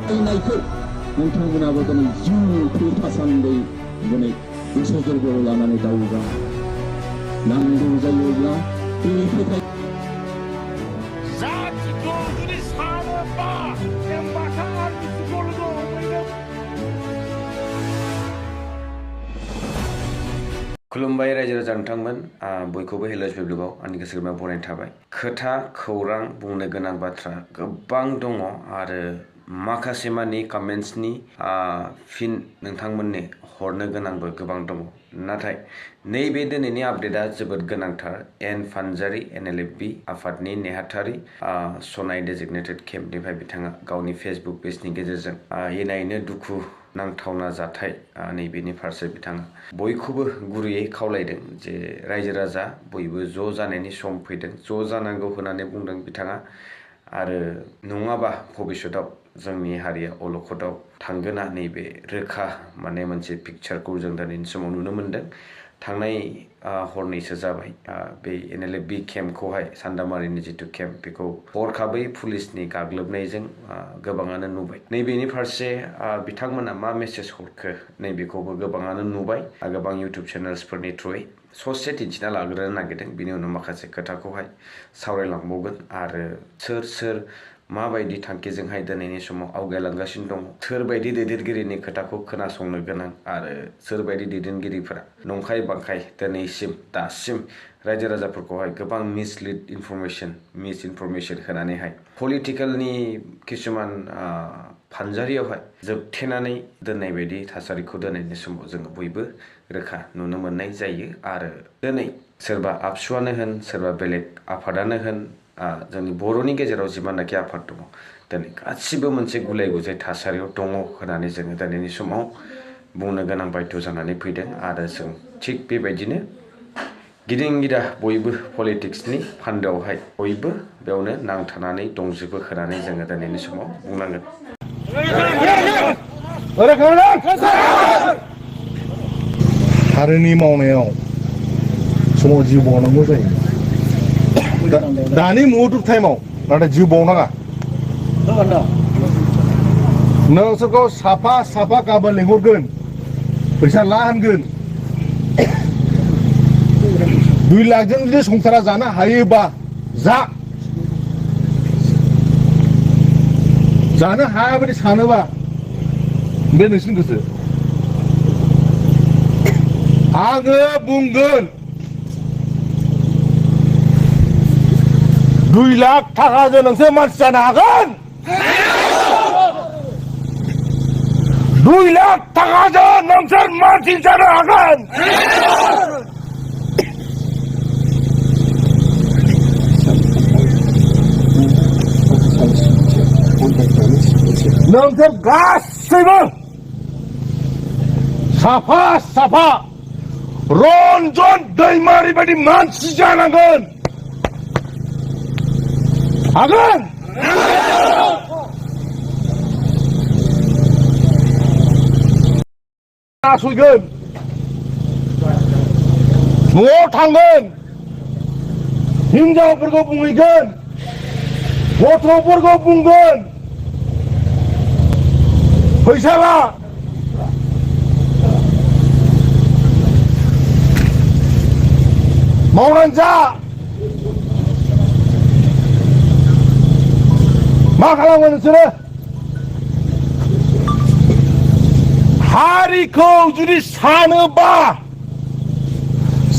नायखौ नोंथांमोनाबो दिनै जिउ थासान्दै दिनै गोसो गोरबोआव लानानै दावगा नांगौ जायोब्ला बे फोथाय खुलुमबाय रायजो राजा नोंथांमोन बयखौबो हेल'जोबबाव आंनि गोसो गोरबोआव बरायनाय थाबाय खोथा खौरां बुंनो गोनां बाथ्रा गोबां दङ आरो माखासे मानि कमेन्ट्सनि फिन नोंथांमोननो हरनो गोनांबो गोबां दङ नाथाय नैबे दिनैनि आपडेटआ जोबोद गोनांथार पान्जारी NLFB आफादनि नेहाथारि सनाय डेजिगनेटेड केम्पनिफ्राय बिथाङा गावनि फेसबुक पेजनि गेजेरजों इनायनो दुखु नांथावना जाथाय नैबेनि फारसे बिथाङा बयखौबो गुरैयै खावलायदों जे रायजो राजा बयबो ज' जानायनि सम फैदों ज' जानांगौ होननानै बुंदों बिथाङा आरो नङाबा भबिष्यताव जोंनि हारिया अलखदाव थांगोना नैबे रोखा माने मोनसे पिक्चारखौ जों दिनैनि समाव नुनो मोनदों थांनाय हरनैसो जाबाय बे NLFB केम्पखौहाय चान्दामारिनि जितु केम्प बेखौ हरखाबै पुलिसनि गाग्लोबनायजों गोबाङानो नुबाय नैबेनि फारसे बिथांमोना मा मेसेज हरखो नैबेखौबो गोबाङानो नुबाय गोबां इउटिउब चेनेल्सफोरनि थ्रुयै ससे दिन्थिना लाग्रोनो नागिरदों बिनि उनाव माखासे खोथाखौहाय सावरायलांबावगोन आरो सोर माबायदि थांखिजोंहाय दिनैनि समाव आवगायलांगासिनो दङ सोरबायदि दैदेनगिरिनि खोथाखौ खोनासंनो गोनां आरो सोरबायदि दैदेनगिरिफोरा नंखाय बांखाय दासिम रायजो राजाफोरखौहाय गोबां मिस इनफरमेशन होनानैहाय पलिटिकेलनि किसुमान फानजारियावहाय जोबथेनानै दोननाय बायदि थासारिखौ दिनैनि समाव जोङो बयबो रोखा नुनो मोननाय जायो आरो दिनै सोरबा आबसुआनो होन सोरबा बेलेग आफादानो होन जोंनि बर'नि गेजेराव जिमाननाखि आफाद दङ दिनै गासिबो मोनसे गुलाय गुजाय थासारियाव दङ होननानै जोङो दिनैनि समाव बुंनो गोनां बायध' जानानै फैदों आरो जों थिग बेबायदिनो गिदिं बयबो पलिटिक्सनि फान्दोआवहाय बयबो बेयावनो नांथानानै दंजोबो होननानै जोङो दिनैनि समाव बुंनांगोन हारिनि मावनायाव समाव जिउ बावनांगौ जायो दानि मुहुर्त टाइमाव नाथाय जिउ बावनाङा नोंसोरखौ साफा गाबोन लेंहरगोन फैसा ला होनगोन 2 लाखजों जुदि संसारा जानो हायोबा जानो हायाबादि सानोबा बे नोंसिनि गोसो आङो बुंगोन 2 लाख थाखाजों नोंसोर मानसि जानो हागोन 2 लाख थाखाजों नोंसोर मानसि जानो हागोन नोंसोर गासैबो साफा रन्जन दैमारि बायदि मानसि जानांगोन हागोन नासयगोन न'आव थांगोन हिनजावफोरखौ बुंहैगोन गथ'फोरखौ बुंगोन फैसा ला मावनानै जा मा खालामगोन नोंसोरो हारिखौ जुदि सानोबा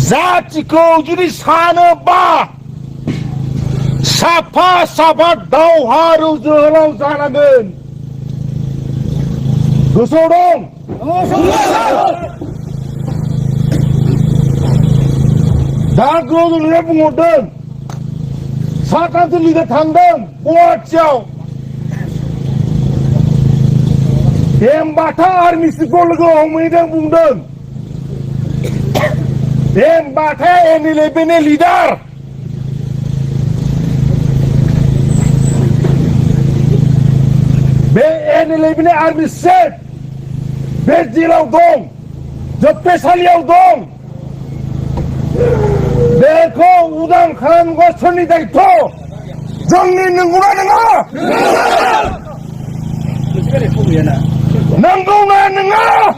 जातिखौ जुदि सानोबा साफा दावहारु जोहोलाव जानांगोन गोसोआव दं दा गोजौनिफ्राय बुंहरदों साथामसो लिडार थांदों गुवाहाटियाव एमबाथा आर्मि चिफखौ लोगो हमहैदों बुंदों एमबाथा NLFBनि लिडार बे NLFBनि आर्मि चिफ बे जेलाव दं जोबथेसालियाव दं बेखौ उदां खालामनांगौआ सोरनि दायित्व जोंनि नंगौना नङा Nanggungan nengah.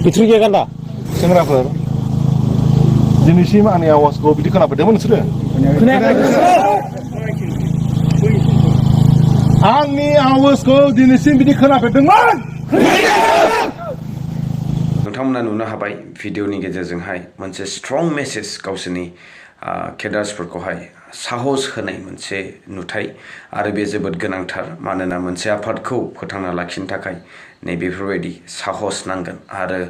Bicara kan dah? Sebenarnya दिनैसिम आंनि आवाजखौ बिदि खोनाफैदोंमोन नोंसोरो आंनि आवाजखौ दिनैसिम बिदि खोनाफैदोंमोन नोंथांमोना नुनो हाबाय भिडिअनि गेजेरजोंहाय मोनसे स्ट्रं मेसेज गावसोरनि केडार्सफोरखौहाय साहस होनाय मोनसे नुथाय आरो बे जोबोद गोनांथार मानोना मोनसे आफादखौ फोथांना लाखिनो थाखाय नैबेफोरबायदि साहस नांगोन आरो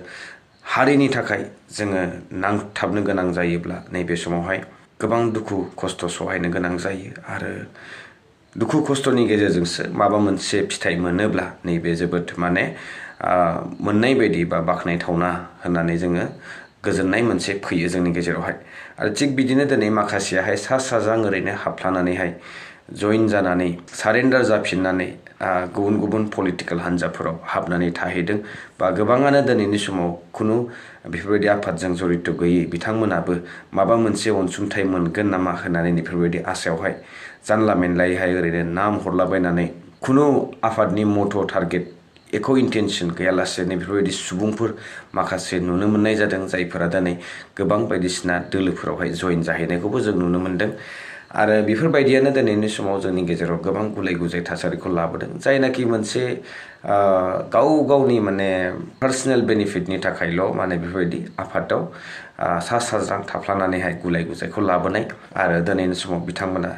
हारिनि थाखाय जोङो नांथाबनो गोनां जायोब्ला नैबे समावहाय गोबां दुखु खस्थ सहायनो गोनां जायो आरो दुखु खस्थनि गेजेरजोंसो माबा मोनसे फिथाइ मोनोब्ला नैबे जोबोद माने मोननाय बायदि बा बाखनायथावना होननानै जोङो गोजोननाय मोनसे फैयो जोंनि गेजेरावहाय आरो थिग बिदिनो दिनै माखासेयाहाय सा साज्रां ओरैनो हाबफ्लानानैहाय जइन जानानै सारेन्डार जाफिननानै गुबुन गुबुन पलिटिकेल हान्जाफोराव हाबनानै थाहैदों बा गोबाङानो दिनैनि समाव खुनु बेफोरबायदि आफादजों जड़ित गैयै बिथांमोनाबो माबा मोनसे अनसुंथाइ मोनगोन नामा होननानै बेफोरबायदि आसायावहाय जानला मेनलायैहाय ओरैनो नाम हरलाबायनानै खुनु आफादनि मट' टारगेट एख' इन्टेनसन गैयालासे बेफोरबायदि सुबुंफोर माखासे नुनो मोननाय जादों जायफोरा दिनै गोबां बायदिसिना दोलोफोरावहाय जइन जाहैनायखौबो जों नुनो मोनदों आरो बेफोरबायदियानो दिनैनि समाव जोंनि गेजेराव गोबां गुलाय गुजाय थासारिखौ लाबोदों जायनाखि मोनसे गाव गावनि माने पार्सनेल बेनिफिटनि थाखायल' माने बेफोरबायदि आफादाव सा साज्रां थाफ्लानानैहाय गुलाय गुजायखौ लाबोनाय आरो दिनैनि समाव बिथांमोना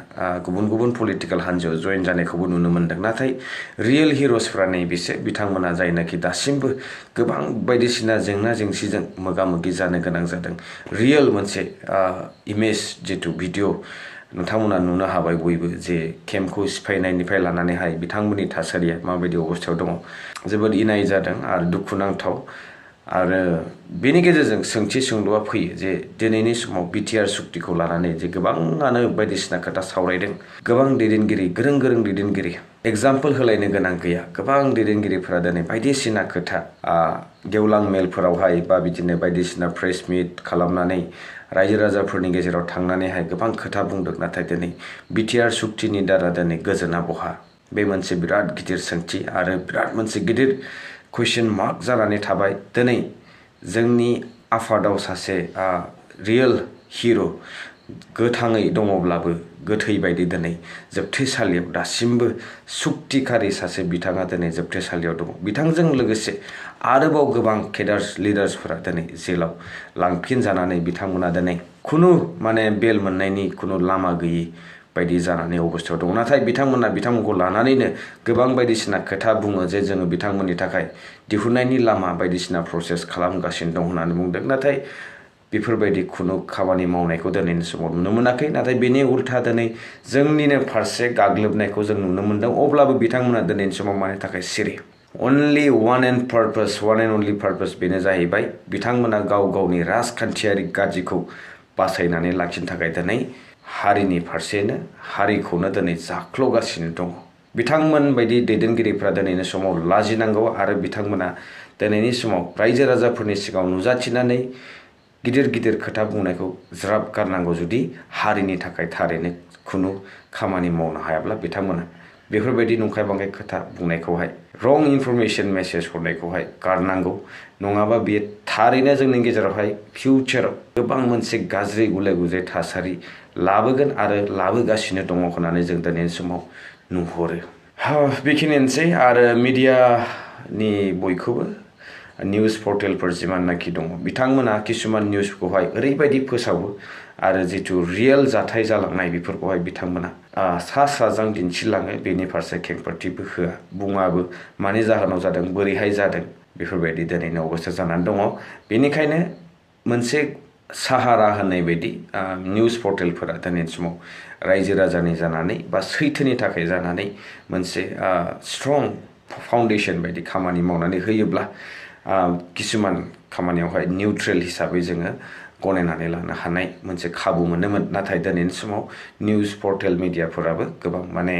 गुबुन गुबुन पलिटिकेल हान्जायाव जइन जानायखौबो नुनो मोनदों नाथाय रियेल हिर'सफ्रा नैबेसो बिथांमोना जायनाखि दासिमबो गोबां बायदिसिना जेंना जेंसिजों मोगा मोगि जानो गोनां जादों रियेल मोनसे इमेज जितु भिडिअ नोंथांमोना नुनो हाबाय बयबो जे केम्पखौ सिफायनायनिफ्राय लानानैहाय बिथांमोननि थासारिया माबायदि अबस्थायाव दङ जोबोद इनाय जादों आरो दुखुनांथाव आरो बेनि गेजेरजों सोंथि सोंलुआ फैयो जे दिनैनि समाव बिटिआर सुक्तिखौ लानानै जे गोबाङानो बायदिसिना खोथा सावरायदों गोबां दैदेनगिरि गोरों गोरों दैदेनगिरि एग्जाम्पल होलायनो गोनां गैया गोबां दैदेनगिरिफोरा दिनै बायदिसिना खोथा गेवलां मेलफोरावहाय बा बिदिनो बायदिसिना प्रेस मिट खालामनानै रायजो राजाफोरनि गेजेराव थांनानैहाय गोबां खोथा बुंदों नाथाय दिनै बिटिआर सुक्तिनि दारा दिनै गोजोना बहा बे मोनसे बिराद गिदिर सोंथि आरो बिराद मोनसे गिदिर कुइसन मार्क जानानै थाबाय दिनै जोंनि आफादाव सासे रियेल हिर' गोथाङै दङब्लाबो गोथै बायदि दिनै जोबथेसालियाव दासिमबो सुक्तिकारि सासे बिथाङा दिनै जोबथेसालियाव दङ बिथांजों लोगोसे आरोबाव गोबां केडार्स लिडार्सफोरा दिनै जेलाव लांफिनजानानै बिथांमोना दिनै खुनु माने बेल मोननायनि खुनु लामा गैयै बायदि जानानै अबस्थायाव दङ नाथाय बिथांमोनखौ लानानैनो गोबां बायदिसिना खोथा बुङो जे जोङो बिथांमोननि थाखाय दिहुननायनि लामा बायदिसिना प्रसेस खालामगासिनो दं होननानै बुंदों नाथाय बेफोरबायदि खुनु खामानि मावनायखौ दिनैनि समाव नुनो मोनाखै नाथाय बेनि उल्था दिनै जोंनिनो फारसे गाग्लोबनायखौ जों नुनो मोनदों अब्लाबो बिथांमोना दिनैनि समाव मानि थाखाय सिरि only one and only purpose बेनो जाहैबाय बिथांमोना गाव गावनि राजखान्थियारि गाज्रिखौ बासायनानै लाखिनो थाखाय दिनै हारिनि फारसेनो हारिखौनो दिनै जाख्ल'गासिनो दङ बिथांमोन बायदि दैदेनगिरिफ्रा दिनैनि समाव लाजिनांगौ आरो बिथांमोना दिनैनि समाव रायजो राजाफोरनि सिगाङाव नुजाथिनानै गिदिर गिदिर खोथा बुंनायखौ ज्राब गारनांगौ जुदि हारिनि थाखाय थारैनो खुनु खामानि मावनो हायाब्ला बिथांमोना बेफोरबायदि नंखाय बांखाय खोथा बुंनायखौहाय रं इनफरमेसन मेसेज हरनायखौहाय गारनांगौ नङाबा बे थारैनो जोंनि गेजेरावहाय फिउचाराव गोबां मोनसे गाज्रि गुलाय गुजाय थासारि लाबोगोन आरो लाबोगासिनो दङ होननानै जों दिनैनि समाव नुहुरो बेखिनियानोसै आरो मिडियानि बयखौबो निउज पर्टेलफोर जिमाननाखि दङ बिथांमोना किसुमान निउसखौहाय ओरैबायदि फोसावो आरो जितु रियेल जाथाय जालांनाय बेफोरखौहाय बिथांमोना सा साज्रां दिन्थिलाङो बेनि फारसे खेंफोरथिबो होआ बुङाबो मानि जाहोनाव जादों बोरैहाय जादों बेफोरबायदि दिनैनि अबस्था जानानै दङ बेनिखायनो मोनसे साहारा होननाय बायदि निउज पर्टेलफोरा दिनैनि समाव रायजो राजानि जानानै बा सैथोनि थाखाय जानानै मोनसे स्ट्रं फाउन्डेसन बायदि खामानि मावनानै होयोब्ला किसुमान खामानियावहाय निउट्रेल हिसाबै जोङो गनायनानै लानो हानाय मोनसे खाबु मोनोमोन नाथाय दिनैनि समाव निउज पर्टेल मिडियाफोराबो गोबां माने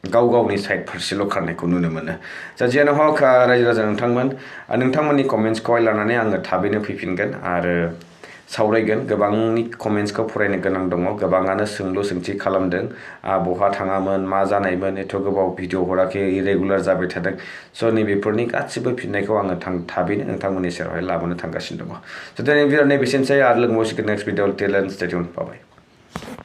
गाव गावनि साइड फारसेल' खारनायखौ नुनो मोनो जियानो हक रायजो राजा नोंथांमोननि कमेन्ट्सखौहाय लानानै आङो थाबैनो फैफिनगोन आरो सावरायगोन गोबांनि कमेन्ट्सखौ फरायनो गोनां दङ गोबाङानो सोंथि खालामदों बहा थाङामोन मा जानायमोन एथ' गोबाव भिडिअ हराखै इरेगुलार जाबाय थादों स' नैबेफोरनि गासिबो फिननायखौ आङो थाबैनो नोंथांमोननि सेरावहाय लाबोनो थांगासिनो दङ स' दिनै भिडिअ' नैबेसिनोसै आरो लोगो मोनसिगोन नेक्स्ट भिडिअ टिल देन स्टे टिउन बाय